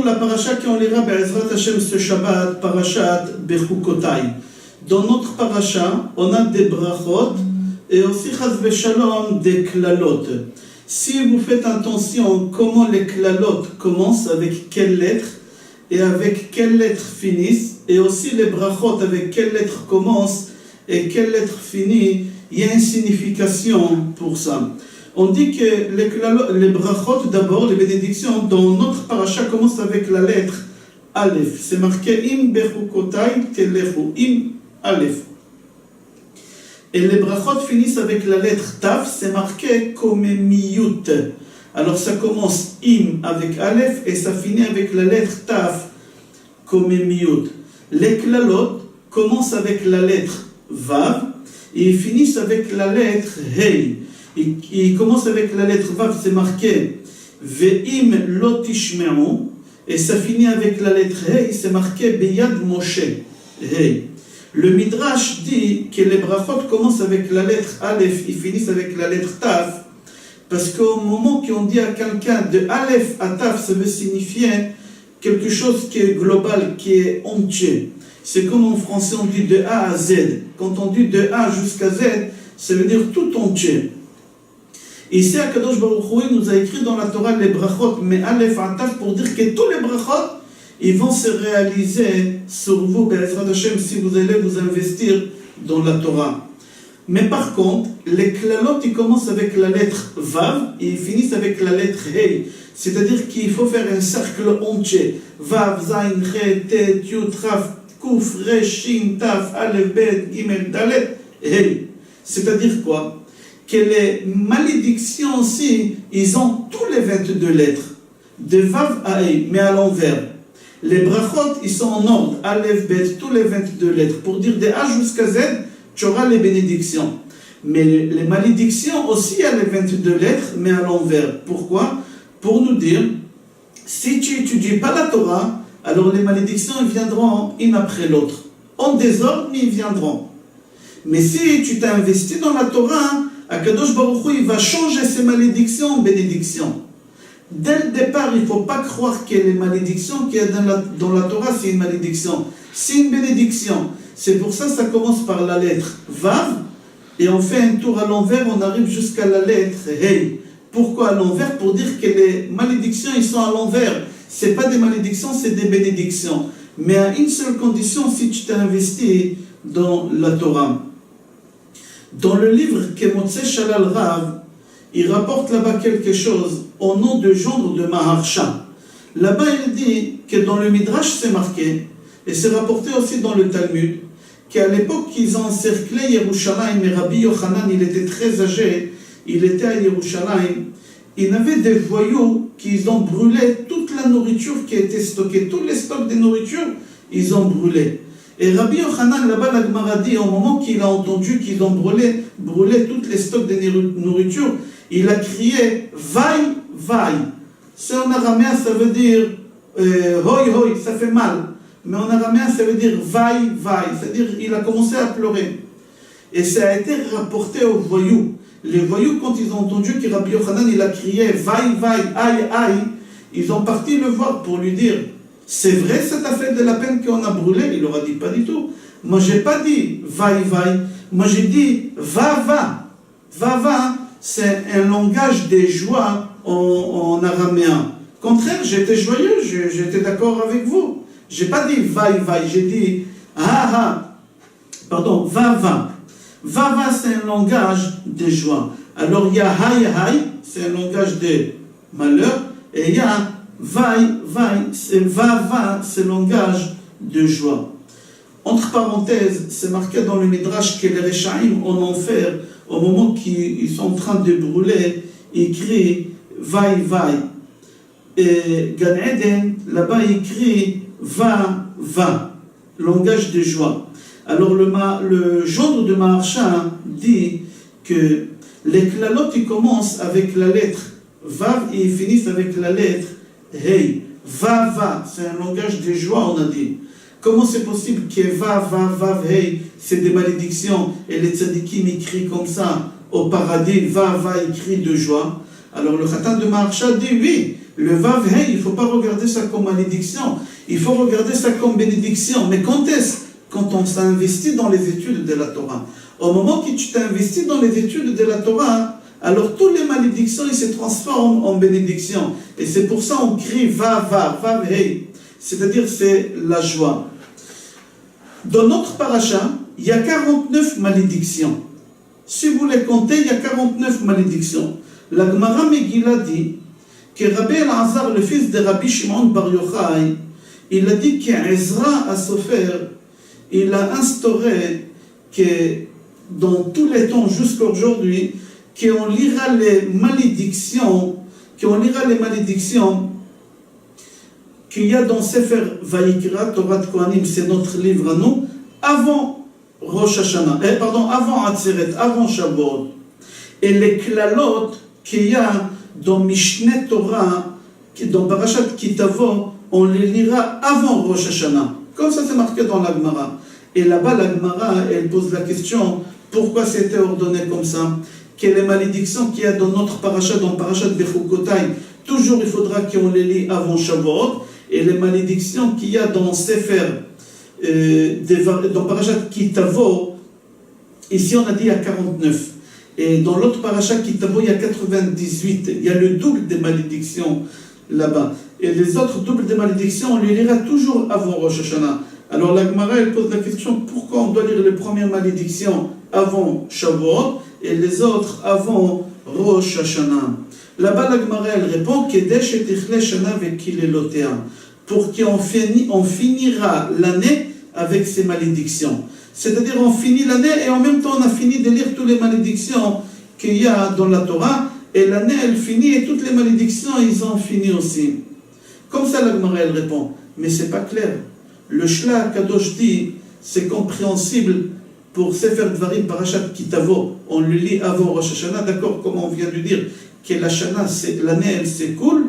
Toujours la paracha qu'on lira Be'ezrat Hashem ce Shabbat, parachat Bechukotai. Dans notre paracha, on a des brachot et aussi chas v'shalom des klalot. Si vous faites attention comment les klalot commencent, avec quelles lettres et avec quelles lettres finissent, et aussi les brachot avec quelles lettres commencent et quelles lettres finissent, il y a une signification pour ça. On dit que les brachot, d'abord, les bénédictions, dans notre paracha, commencent avec la lettre Aleph. C'est marqué Im bechukotai telechu, Im Aleph. Et les brachot finissent avec la lettre Taf, c'est marqué Komemiyut. Alors ça commence Im avec Aleph et ça finit avec la lettre Taf, Komemiyut. Les klalot commencent avec la lettre Vav et ils finissent avec la lettre Hei. Il commence avec la lettre Vav, c'est marqué Ve'im lotishme'u, et ça finit avec la lettre Hei, c'est marqué Beyad Moshe. Hei. Le Midrash dit que les brachot commencent avec la lettre Aleph, ils finissent avec la lettre Taf, parce qu'au moment qu'on dit à quelqu'un de Aleph à Taf, ça veut signifier quelque chose qui est global, qui est entier. C'est comme en français on dit de A à Z. Quand on dit de A jusqu'à Z, ça veut dire tout entier. Ici, Akadosh Baruch Hu nous a écrit dans la Torah les brachot, mais Aleph à Taf, pour dire que tous les brachot, ils vont se réaliser sur vous, Be'ezrat Hashem, si vous allez vous investir dans la Torah. Mais par contre, les klalot, ils commencent avec la lettre Vav et ils finissent avec la lettre Hei. C'est-à-dire qu'il faut faire un cercle entier. Vav, Zain, He, Tet, Yud, Raf, Kuf, Resh, Shin, Taf, Aleph, Bet, Gimel, Dalet, Hei. C'est-à-dire quoi? Que les malédictions aussi, ils ont tous les 22 lettres. De Vav à Hei, mais à l'envers. Les brachot, ils sont en ordre. Aleph, Bet, tous les 22 lettres. Pour dire de A jusqu'à Z, tu auras les bénédictions. Mais les malédictions aussi, il y a les 22 lettres, mais à l'envers. Pourquoi? Pour nous dire, si tu n'étudies pas la Torah, alors les malédictions ils viendront une après l'autre. En désordre, mais ils viendront. Mais si tu t'es investi dans la Torah, Akadosh Baruch Hu, il va changer ces malédictions en bénédictions. Dès le départ, il ne faut pas croire que les malédictions qu'il y a dans la Torah, c'est une malédiction. C'est une bénédiction. C'est pour ça que ça commence par la lettre Vav, et on fait un tour à l'envers, on arrive jusqu'à la lettre Hei. Pourquoi à l'envers? Pour dire que les malédictions, ils sont à l'envers. Ce n'est pas des malédictions, c'est des bénédictions. Mais à une seule condition, si tu t'es investi dans la Torah. Dans le livre Kemotse Shalal Rav, il rapporte là-bas quelque chose au nom de gendre de Maharsha. Là-bas, il dit que dans le Midrash, c'est marqué, et c'est rapporté aussi dans le Talmud, qu'à l'époque qu'ils ont encerclé Yerushalayim, et Rabbi Yochanan, il était très âgé, il était à Yerushalayim, il y avait des voyous qui ont brûlé toute la nourriture qui était stockée, tous les stocks de nourriture, ils ont brûlé. Et Rabbi Yochanan, là-bas, la Gemara dit, au moment qu'il a entendu qu'ils ont brûlé toutes les stocks de nourriture, il a crié, vaille, vaille. C'est en araméen, ça veut dire, hoi, hoi, ça fait mal. Mais en araméen, ça veut dire vaille, vaille. C'est-à-dire, il a commencé à pleurer. Et ça a été rapporté aux voyous. Les voyous, quand ils ont entendu que Rabbi Yochanan, il a crié vaille, vaille, aïe, aïe, ils ont parti le voir pour lui dire, c'est vrai, ça t'a fait de la peine qu'on a brûlé? Il leur a dit, pas du tout. Moi, j'ai pas dit vaille, vaille. Moi, j'ai dit va, va. Va, va, c'est un langage des joies en araméen. Au contraire, j'étais joyeux, j'étais d'accord avec vous. J'ai pas dit vaille, vaille, j'ai dit ah, ah. Pardon, va, va. Va, va, c'est un langage de joie. Alors, il y a haï, haï, c'est un langage de malheur. Et il y a vaï, vaï, c'est va, va, c'est un langage de joie. Entre parenthèses, c'est marqué dans le Midrash que les Rechaïm en enfer, au moment qu'ils sont en train de brûler, ils crient vaï, vaï. Et Gan Eden, là-bas, il crie va, va, langage de joie. Alors le gendre de Maharsha dit que les klalot ils commencent avec la lettre Vav et ils finissent avec la lettre Hei. Va, va, c'est un langage de joie, on a dit. Comment c'est possible que va, va, va, Hei, c'est des malédictions et les tzadikim ils crient comme ça au paradis, va, va, ils crient de joie? Alors le Khatan de Maharsha dit oui, Le Vav Hei, il ne faut pas regarder ça comme malédiction, il faut regarder ça comme bénédiction. Mais quand est-ce? Quand on s'investit dans les études de la Torah. Au moment que tu t'investis dans les études de la Torah, alors toutes les malédictions, ils se transforment en bénédictions. Et c'est pour ça qu'on crie Vav Hei. C'est-à-dire c'est la joie. Dans notre paracha, il y a 49 malédictions. Si vous les comptez, il y a 49 malédictions. La Gemara Megillah dit que Rabbi El-Azar, le fils de Rabbi Shimon Bar Yochai, il a dit qu'Ezra Asofer, il a instauré que dans tous les temps jusqu'à aujourd'hui, qu'on lira les malédictions, qu'il y a dans Sefer Vayikra, Torah de Kohanim, c'est notre livre à nous, avant Rosh Hashanah, avant Atzeret, avant Shavuot. Et les klalot qu'il y a dans Mishneh Torah, dans Parashat Kitavo, on les lira avant Rosh Hashanah. Comme ça c'est marqué dans la Gemara. Et là-bas la Gemara, elle pose la question, pourquoi c'était ordonné comme ça? Quelle est les malédictions qu'il y a dans notre parashat, dans Parashat Bechukotai, toujours il faudra qu'on les lit avant Shavuot. Et les malédictions qu'il y a dans Sefer, dans Parashat Kitavo, ici on a dit il y a 49. Et dans l'autre Parashat Kitavo, il y a 98. Il y a le double des malédictions là-bas. Et les autres doubles des malédictions, on les lira toujours avant Rosh Hashanah. Alors la Gemara, elle pose la question, pourquoi on doit lire les premières malédictions avant Shavuot et les autres avant Rosh Hashanah? Là-bas, la Gemara, elle répond, Kedesh et Tichle Shana vekilelotea, pour qu'on finira l'année avec ces malédictions. C'est-à-dire, on finit l'année et en même temps, on a fini de lire toutes les malédictions qu'il y a dans la Torah, et l'année, elle finit et toutes les malédictions, ils ont fini aussi. Comme ça, la Gemara, elle répond. Mais c'est pas clair. Le Shla Kadosh dit, c'est compréhensible pour Sefer Dvarim Parashat Kitavo. On le lit avant Rosh Hashanah, d'accord, comme on vient de dire, que la Shana, l'année, elle s'écoule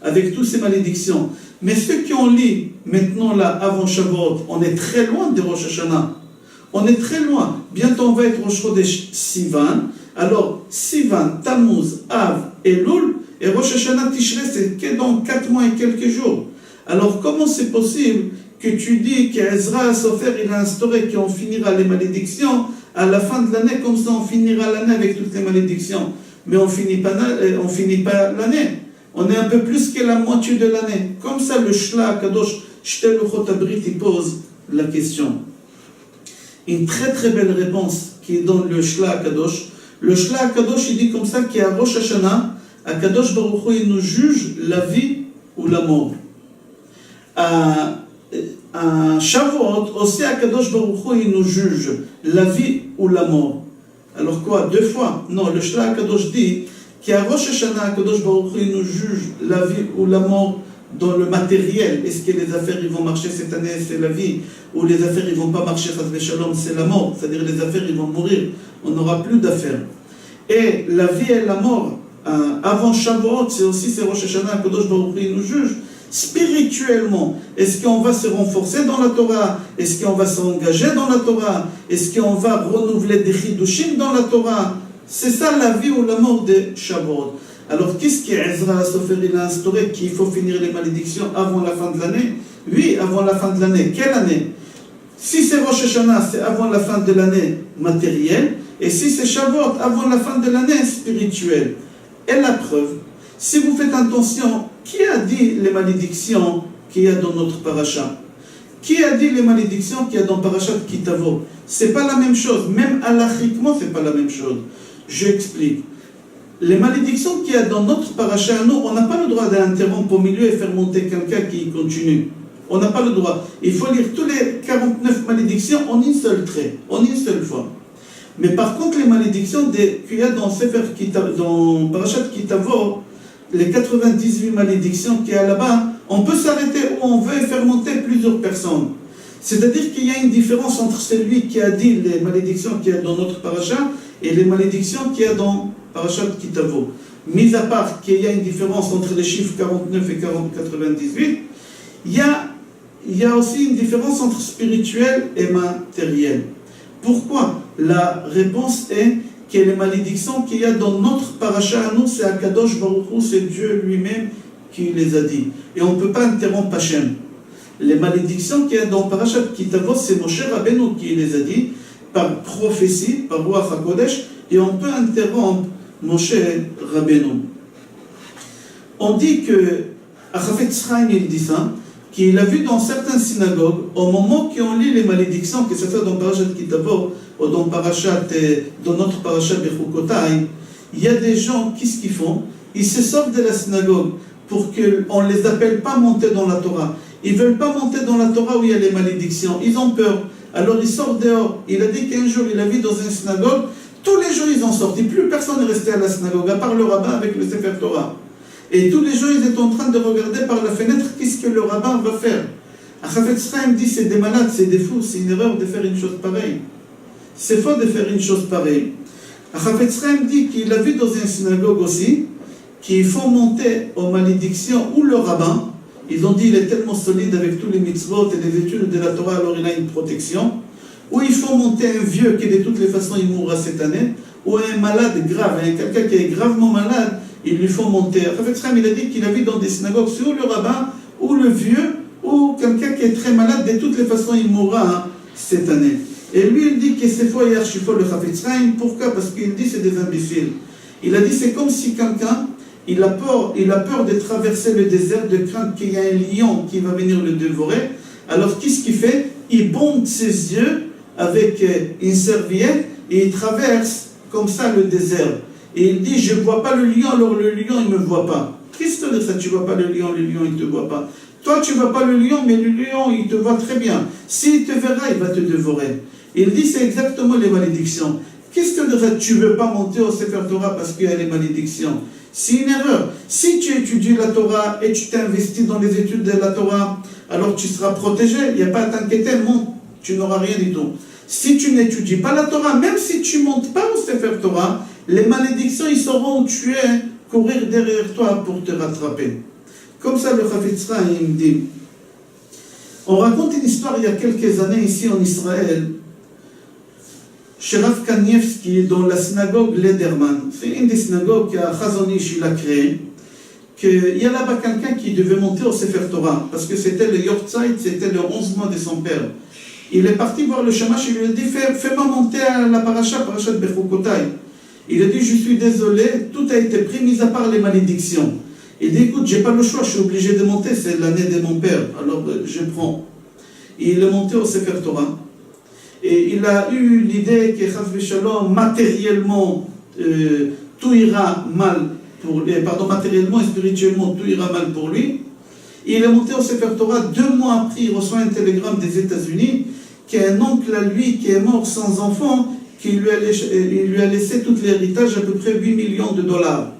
avec toutes ces malédictions. Mais ceux qui ont lu maintenant là, avant Shavuot, on est très loin de Rosh Hashanah. On est très loin. Bientôt on va être Rosh Chodesh Sivan. Alors, Sivan, Tammuz, Av, Elul, et Rosh Hashanah Tishrei, c'est que dans 4 mois et quelques jours. Alors, comment c'est possible que tu dis qu'Ezra Sofer, il a instauré qu'on finira les malédictions à la fin de l'année, comme ça on finira l'année avec toutes les malédictions. Mais on finit pas l'année. On est un peu plus que la moitié de l'année. Comme ça, le Shla Kadosh, Shtel Luchot Abrit, il pose la question. Une très très belle réponse qui est dans le Shla Kadosh. Le Shla Kadosh, il dit comme ça qu'à Rosh Hashanah, à Kadosh Baruch Hu, il nous juge la vie ou la mort. À Shavuot, aussi à Kadosh Baruch Hu, il nous juge la vie ou la mort. Alors quoi? 2 fois? Non, le Shla Kadosh dit qu'à Rosh Hashanah, Kadosh Baruch Hu, il nous juge la vie ou la mort dans le matériel. Est-ce que les affaires ils vont marcher cette année, c'est la vie, ou les affaires ils vont pas marcher, Shalom, c'est la mort. C'est-à-dire les affaires ils vont mourir, on n'aura plus d'affaires. Et la vie et la mort, avant Shavuot, c'est Rosh Hashanah, Kadosh Baruch Hu, il nous juge. Spirituellement, est-ce qu'on va se renforcer dans la Torah? Est-ce qu'on va s'engager dans la Torah? Est-ce qu'on va renouveler des chidushim dans la Torah? C'est ça la vie ou la mort de Shavuot. Alors qu'est-ce qu'Ezra Sofer il a instauré? Qu'il faut finir les malédictions avant la fin de l'année? Oui, avant la fin de l'année. Quelle année? Si c'est Rosh Hashanah, c'est avant la fin de l'année matérielle, et si c'est Shavuot, avant la fin de l'année spirituelle. Et la preuve, si vous faites attention, qui a dit les malédictions qu'il y a dans notre paracha? Qui a dit les malédictions qu'il y a dans Parashat Kitavo? C'est pas la même chose, même halachiquement, c'est pas la même chose. J'explique. Les malédictions qu'il y a dans notre paracha, nous, on n'a pas le droit d'interrompre au milieu et faire monter quelqu'un qui continue. On n'a pas le droit. Il faut lire tous les 49 malédictions en une seule trait, en une seule fois. Mais par contre, les malédictions qu'il y a dans dans Parashat Kitavo, les 98 malédictions qu'il y a là-bas, on peut s'arrêter où on veut et faire monter plusieurs personnes. C'est-à-dire qu'il y a une différence entre celui qui a dit les malédictions qu'il y a dans notre paracha et les malédictions qu'il y a dans Parashat Kitavo. Mis à part qu'il y a une différence entre les chiffres 49 et 98, il y a aussi une différence entre spirituel et matériel. Pourquoi? La réponse est que les malédictions qu'il y a dans notre paracha à nous, c'est Akadosh Baruch Hu, c'est Dieu lui-même qui les a dit. Et on ne peut pas interrompre Hachem. Les malédictions qu'il y a dans Parashat Kitavo, c'est Moshe Rabbeinu qui les a dit, par prophétie, par Ruach HaKodesh, et on peut interrompre Moshe Rabbeinu. On dit que Chafetz Chaim, il dit ça, qu'il a vu dans certaines synagogues, au moment qu'on lit les malédictions, que ce soit dans Parashat Kitavo ou dans notre Parashat Bechukotai, il y a des gens, qu'est-ce qu'ils font? Ils se sortent de la synagogue pour qu'on ne les appelle pas monter dans la Torah. Ils ne veulent pas monter dans la Torah où il y a les malédictions. Ils ont peur. Alors ils sortent dehors. Il a dit qu'un jour, il a vu dans une synagogue, tous les jours ils ont sorti. Plus personne n'est resté à la synagogue, à part le rabbin avec le Sefer Torah. Et tous les jours, ils étaient en train de regarder par la fenêtre qu'est-ce que le rabbin va faire. Chafetz Chaim dit c'est des malades, c'est des fous, c'est une erreur de faire une chose pareille. C'est faux de faire une chose pareille. Chafetz Chaim dit qu'il a vu dans une synagogue aussi qu'il faut monter aux malédictions ou le rabbin. Ils ont dit il est tellement solide avec tous les mitzvot et les études de la Torah, alors il a une protection. Ou il faut monter un vieux qui de toutes les façons il mourra cette année, ou un malade grave, quelqu'un qui est gravement malade, il lui faut monter. Chafetz Chaim il a dit qu'il a vu dans des synagogues, c'est ou le rabbin, ou le vieux, ou quelqu'un qui est très malade, de toutes les façons il mourra cette année. Et lui il dit que c'est faux et archi-faux le Chafetz Chaim. Pourquoi? Parce qu'il dit c'est des imbéciles. Il a dit c'est comme si quelqu'un il a peur de traverser le désert, de craindre qu'il y a un lion qui va venir le dévorer. Alors qu'est-ce qu'il fait? Il bonde ses yeux avec une serviette et il traverse comme ça le désert. Et il dit, je ne vois pas le lion, alors le lion il ne me voit pas. Qu'est-ce que ça veut dire ça? Tu ne vois pas le lion il ne te voit pas. Toi tu ne vois pas le lion, mais le lion il te voit très bien. S'il te verra, il va te dévorer. Il dit, c'est exactement les malédictions. Qu'est-ce que tu ne veux pas monter au Sefer Torah parce qu'il y a les malédictions? C'est une erreur. Si tu étudies la Torah et tu t'investis dans les études de la Torah, alors tu seras protégé. Il n'y a pas à t'inquiéter, monte, tu n'auras rien du tout. Si tu n'étudies pas la Torah, même si tu ne montes pas au Sefer Torah, les malédictions, ils sauront où tu es, courir derrière toi pour te rattraper. Comme ça, le Chafetz Chaim, il me dit. On raconte une histoire il y a quelques années ici en Israël, chez Rav Kanievski, dans la synagogue Lederman. C'est une des synagogues que Chazon Ish il a créée. Il y a là-bas quelqu'un qui devait monter au Sefer Torah, parce que c'était le Yortzeit, c'était le 11 mois de son père. Il est parti voir le Shamash, il lui a dit fais-moi monter à la parashat Bechukotai. Il a dit je suis désolé, tout a été pris, mis à part les malédictions. Il dit écoute, j'ai pas le choix, je suis obligé de monter, c'est l'année de mon père, alors je prends. Et il est monté au Sefer Torah. Et il a eu l'idée que Chas v'Shalom, matériellement, tout ira mal pour lui, matériellement et spirituellement, tout ira mal pour lui. Et il est monté au Sefer Torah, 2 mois après, il reçoit un télégramme des États-Unis, qu'un oncle à lui qui est mort sans enfant, qui lui a laissé tout l'héritage, à peu près 8 millions de dollars.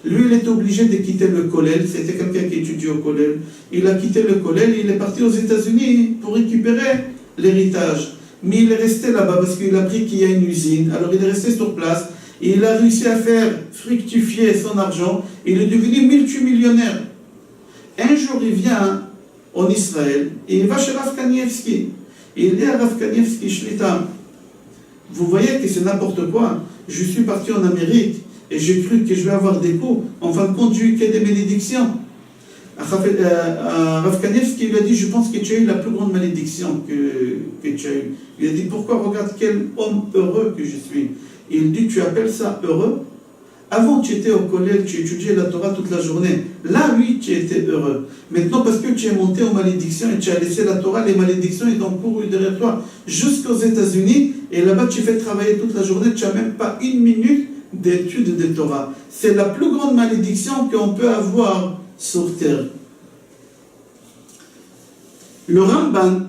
Lui, il était obligé de quitter le Kollel, c'était quelqu'un qui étudiait au Kollel. Il a quitté le Kollel, il est parti aux États-Unis pour récupérer l'héritage. Mais il est resté là-bas parce qu'il a appris qu'il y a une usine. Alors il est resté sur place et il a réussi à faire fructifier son argent. Il est devenu multimillionnaire. Un jour, il vient en Israël et il va chez Rav Kanievski. Et il dit à Rav Kanievski, Shlita, vous voyez que c'est n'importe quoi. Je suis parti en Amérique et j'ai cru que je vais avoir des coups. En fin de compte, j'ai eu que des bénédictions. Rav Kanievski lui a dit, je pense que tu as eu la plus grande malédiction que tu as eue. Il a dit, pourquoi? Regarde quel homme heureux que je suis. Il dit, tu appelles ça heureux? Avant, tu étais au collège, tu étudiais la Torah toute la journée. Là, oui, tu étais heureux. Maintenant, parce que tu es monté aux malédictions et tu as laissé la Torah, les malédictions, ils ont couru derrière toi jusqu'aux États-Unis. Et là-bas, tu fais travailler toute la journée, tu n'as même pas 1 minute d'étude de Torah. C'est la plus grande malédiction qu'on peut avoir sur terre. Le Ramban,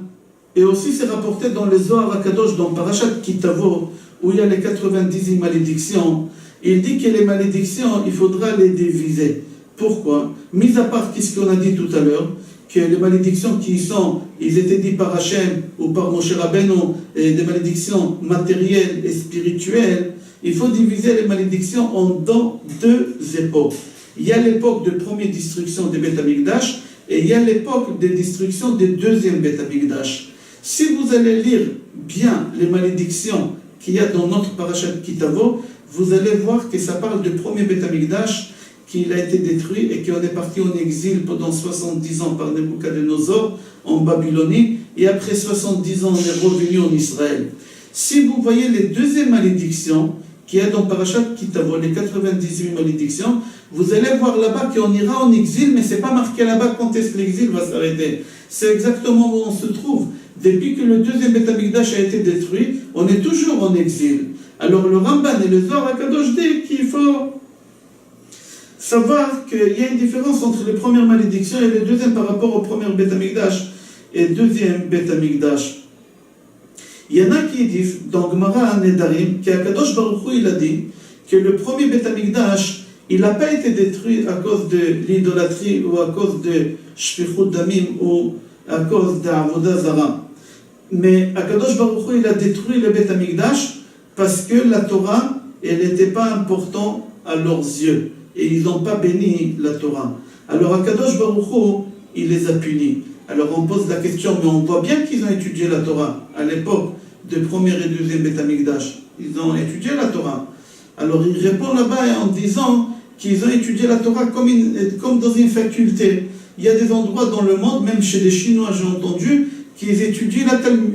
et aussi c'est rapporté dans les Zohar HaKadosh, dans Parashat Kitavo, où il y a les 90 malédictions, il dit que les malédictions, il faudra les diviser. Pourquoi? Mis à part ce qu'on a dit tout à l'heure, que les malédictions qui sont, ils étaient dit par Hachem ou par Moshe Rabbeinu, et des malédictions matérielles et spirituelles, il faut diviser les malédictions en 2 époques. Il y a l'époque de première destruction de Beth Amikdash et il y a l'époque de destruction du 2e Beth Amikdash. Si vous allez lire bien les malédictions qu'il y a dans notre parashat Kitavo, vous allez voir que ça parle du premier Beth Amikdash qu'il a été détruit et qu'on est parti en exil pendant 70 ans par Nebuchadnezzar en Babylonie, et après 70 ans, on est revenu en Israël. Si vous voyez les deuxièmes malédictions qu'il y a dans Parashat Kitavo, les 98 malédictions, vous allez voir là-bas qu'on ira en exil, mais ce n'est pas marqué là-bas quand est-ce que l'exil va s'arrêter. C'est exactement où on se trouve. Depuis que le deuxième Beth Amikdash a été détruit, on est toujours en exil. Alors le Ramban et le Zohar HaKadosh disent qu'il faut savoir qu'il y a une différence entre les premières malédictions et les deuxièmes par rapport au premier Beth Amikdash et deuxième Beth Amikdash. Il y en a qui disent, dans Gemara Nedarim, qu'Akadosh Baruch Hu, il a dit que le premier Beth Amikdash, il n'a pas été détruit à cause de l'idolâtrie ou à cause de Shfichut Damim ou à cause d'Avodah Zara. Mais Akadosh Baruch Hu, il a détruit le Beth Amikdash parce que la Torah, elle n'était pas importante à leurs yeux. Et ils n'ont pas béni la Torah. Alors Akadosh Baruch Hu, il les a punis. Alors on pose la question, mais on voit bien qu'ils ont étudié la Torah à l'époque de premier et deuxième Beth Amikdash. Ils ont étudié la Torah. Alors il répond là-bas en disant qu'ils ont étudié la Torah comme dans une faculté. Il y a des endroits dans le monde, même chez les Chinois, j'ai entendu, qu'ils étudient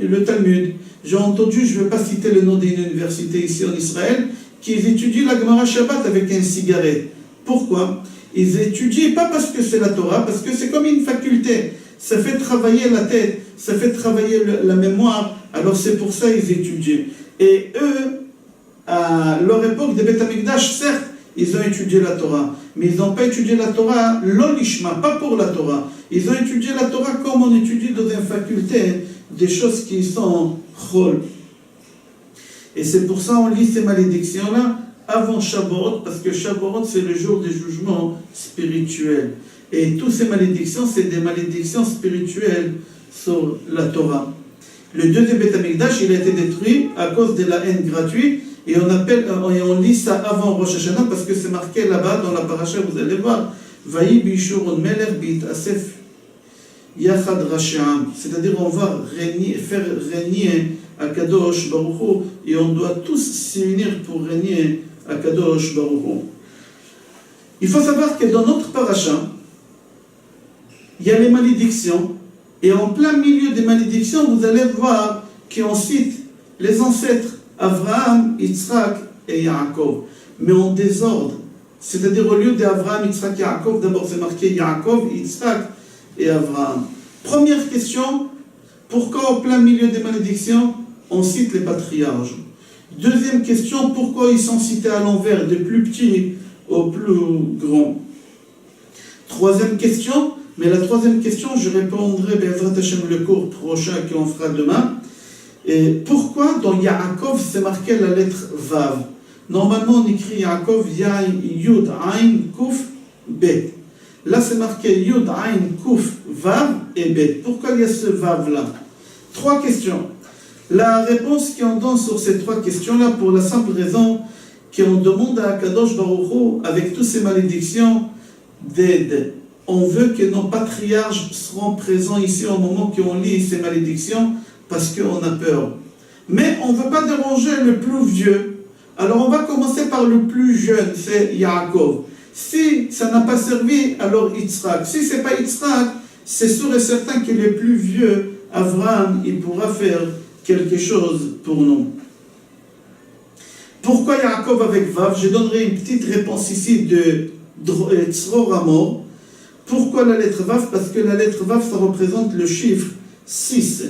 le Talmud. J'ai entendu, je ne vais pas citer le nom d'une université ici en Israël, qu'ils étudient la Gemara Shabbat avec un cigarette. Pourquoi? Ils étudient pas parce que c'est la Torah, parce que c'est comme une faculté. Ça fait travailler la tête, ça fait travailler la mémoire, alors c'est pour ça qu'ils étudient. Et eux, à leur époque de Beth Amikdash, certes, ils ont étudié la Torah, mais ils n'ont pas étudié la Torah l'olishma, pas pour la Torah. Ils ont étudié la Torah comme on étudie dans une faculté des choses qui sont chol. Et c'est pour ça qu'on lit ces malédictions-là avant Shavuot, parce que Shavuot, c'est le jour des jugements spirituels. Et toutes ces malédictions, c'est des malédictions spirituelles sur la Torah. Le deuxième Beth Amikdash, il a été détruit à cause de la haine gratuite, et on lit ça avant Rosh Hashanah, parce que c'est marqué là-bas dans la paracha, vous allez voir, Vayi bishur melech b'asef yachad rashi'am, c'est-à-dire on va faire régner Akadosh Baruch Hu, et on doit tous s'unir pour régner Akadosh Baruch Hu. Il faut savoir que dans notre paracha, il y a les malédictions, et en plein milieu des malédictions, vous allez voir qu'on cite les ancêtres Avraham, Yitzhak et Yaakov, mais en désordre. C'est-à-dire au lieu d'Avraham, Yitzhak et Yaakov, d'abord c'est marqué Yaakov, Yitzhak et Avraham. Première question, pourquoi au plein milieu des malédictions, on cite les patriarches? Deuxième question, pourquoi ils sont cités à l'envers, des plus petits au plus grand? Troisième question, mais la troisième question, je répondrai Be'ezrat Hashem le cours prochain qu'on fera demain. Et pourquoi dans Yaakov c'est marqué la lettre Vav? Normalement on écrit Yaakov Yud Ain Kuf Bet. Là c'est marqué Yud Ain Kuf Vav et Bet. Pourquoi il y a ce Vav là? Trois questions. La réponse qu'on donne sur ces trois questions là, pour la simple raison qu'on demande à Akadosh Baruch Hu, avec toutes ces malédictions, d'aide. On veut que nos patriarches seront présents ici au moment qu'on lit ces malédictions, parce qu'on a peur. Mais on ne veut pas déranger le plus vieux. Alors on va commencer par le plus jeune, c'est Yaakov. Si ça n'a pas servi, alors Yitzhak. Si ce n'est pas Yitzhak, c'est sûr et certain que le plus vieux, Avraham, il pourra faire quelque chose pour nous. Pourquoi Yaakov avec Vav? Je donnerai une petite réponse ici de Tzror Amor. Pourquoi la lettre Vav? Parce que la lettre Vav, ça représente le chiffre 6.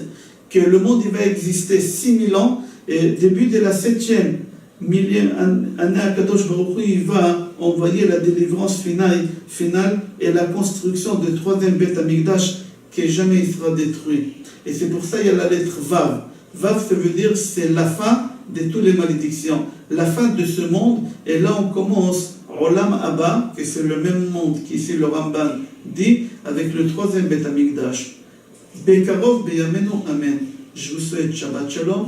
Que le monde il va exister 6000 ans, et début de la 7e année, Akadosh Baruch Hu, il va envoyer la délivrance finale et la construction du troisième Beth Amikdash qui jamais il sera détruit. Et c'est pour ça qu'il y a la lettre Vav. Vav, ça veut dire c'est la fin de toutes les malédictions, la fin de ce monde, et là on commence Olam Abba, que c'est le même monde qu'ici le Ramban dit, avec le troisième Beth Amikdash. Bekarov, Beyamenu, Amen. Je vous souhaite Shabbat Shalom.